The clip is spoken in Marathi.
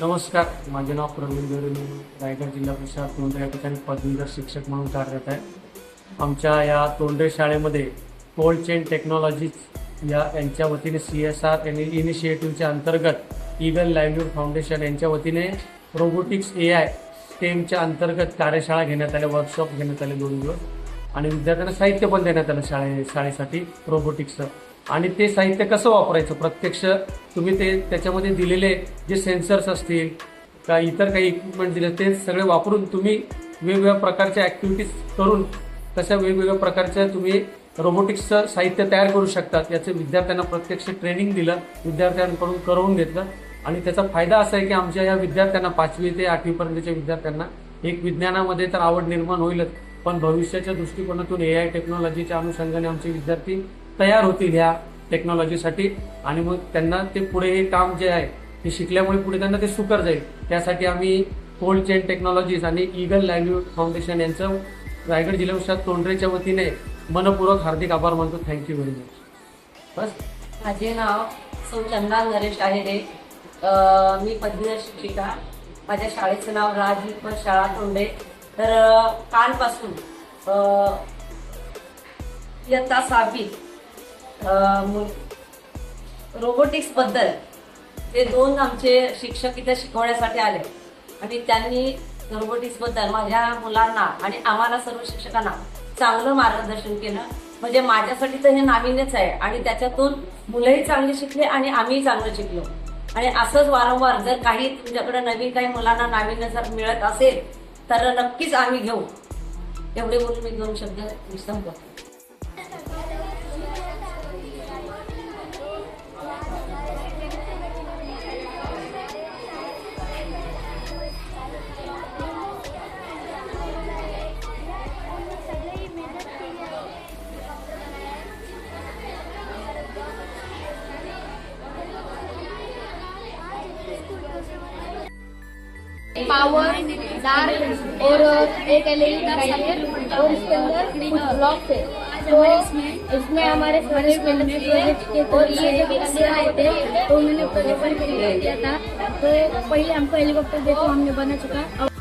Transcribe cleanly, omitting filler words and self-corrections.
नमस्कार, माझे नाव प्रवीण देवरे. मी रायगड जिल्हा परिषद तोंडरे या ठिकाणी पदवीधर शिक्षक म्हणून कार्यरत आहे. आमच्या या तोंडरे शाळेमध्ये कोल्ड चेन टेक्नॉलॉजीज यांच्या वतीने CSR इनिशिएटिव्हच्या अंतर्गत ईगल लाईव्हलीहूड फाउंडेशन यांच्या वतीने रोबोटिक्स AI STEMच्या अंतर्गत कार्यशाळा घेण्यात आल्या, वर्कशॉप घेण्यात आले 2 दिवस. आणि विद्यार्थ्यांना साहित्य पण देण्यात आलं शाळेसाठी रोबोटिक्सचं. आणि ते साहित्य कसं वापरायचं प्रत्यक्ष तुम्ही त्याच्यामध्ये दिलेले जे सेन्सर्स असतील का इतर काही इक्विपमेंट दिले ते सगळे वापरून तुम्ही वेगवेगळ्या प्रकारच्या ॲक्टिव्हिटीज करून तशा वेगवेगळ्या प्रकारच्या तुम्ही रोबोटिक्सचं साहित्य तयार करू शकतात. याचं विद्यार्थ्यांना प्रत्यक्ष ट्रेनिंग दिलं, विद्यार्थ्यांकडून करवून घेतलं. आणि त्याचा फायदा असा आहे की आमच्या या विद्यार्थ्यांना 5वी ते 8वी पर्यंतच्या विद्यार्थ्यांना एक विज्ञानामध्ये तर आवड निर्माण होईलच, पण भविष्याच्या दृष्टिकोनातून AI टेक्नॉलॉजीच्या अनुषंगाने आमचे विद्यार्थी तयार होतील ह्या टेक्नॉलॉजीसाठी. आणि मग त्यांना ते पुढे हे काम जे आहे ते शिकल्यामुळे पुढे त्यांना ते सुकर जाईल. त्यासाठी आम्ही कोल्ड चेन टेक्नॉलॉजीज आणि ईगल लाईव्हलीहूड फाउंडेशन यांचं रायगड जिल्हा परिषद तोंडरेच्या वतीने मनपूर्वक हार्दिक आभार मानतो. Thank you very much. बस. माझे नाव सौ चंदा नरेश आहेरे. मी पदवीधर शिक्षिका. माझ्या शाळेचं नाव राजविप शाळा तोंडे. तर कालपासून इयत्ता 6वी रोबोटिक्स बद्दल ते 2 आमचे शिक्षक इथे शिकवण्यासाठी आले आणि त्यांनी रोबोटिक्स बद्दल माझ्या मुलांना आणि आम्हाला सर्व शिक्षकांना चांगलं मार्गदर्शन केलं. म्हणजे माझ्यासाठी तर हे नाविन्यच आहे आणि त्याच्यातून मुलंही चांगली शिकले आणि आम्हीही चांगलं शिकलो. आणि असंच वारंवार जर काही तुमच्याकडे नवीन काही मुलांना नाविन्य जर मिळत असेल तर नक्कीच आम्ही घेऊ. एवढे बोलून मी 2 शब्द संपवतो. पावर डार्क और एक LED है और इसके अंदर कुछ ब्लॉक्स है. तो इसमें हमारे प्रोजेक्ट के और ये जब इंडिया आए थे तो उन्होंने प्रोजेक्ट किया था. तो पहले हमको हेलीकॉप्टर देखो हमने बना चुका.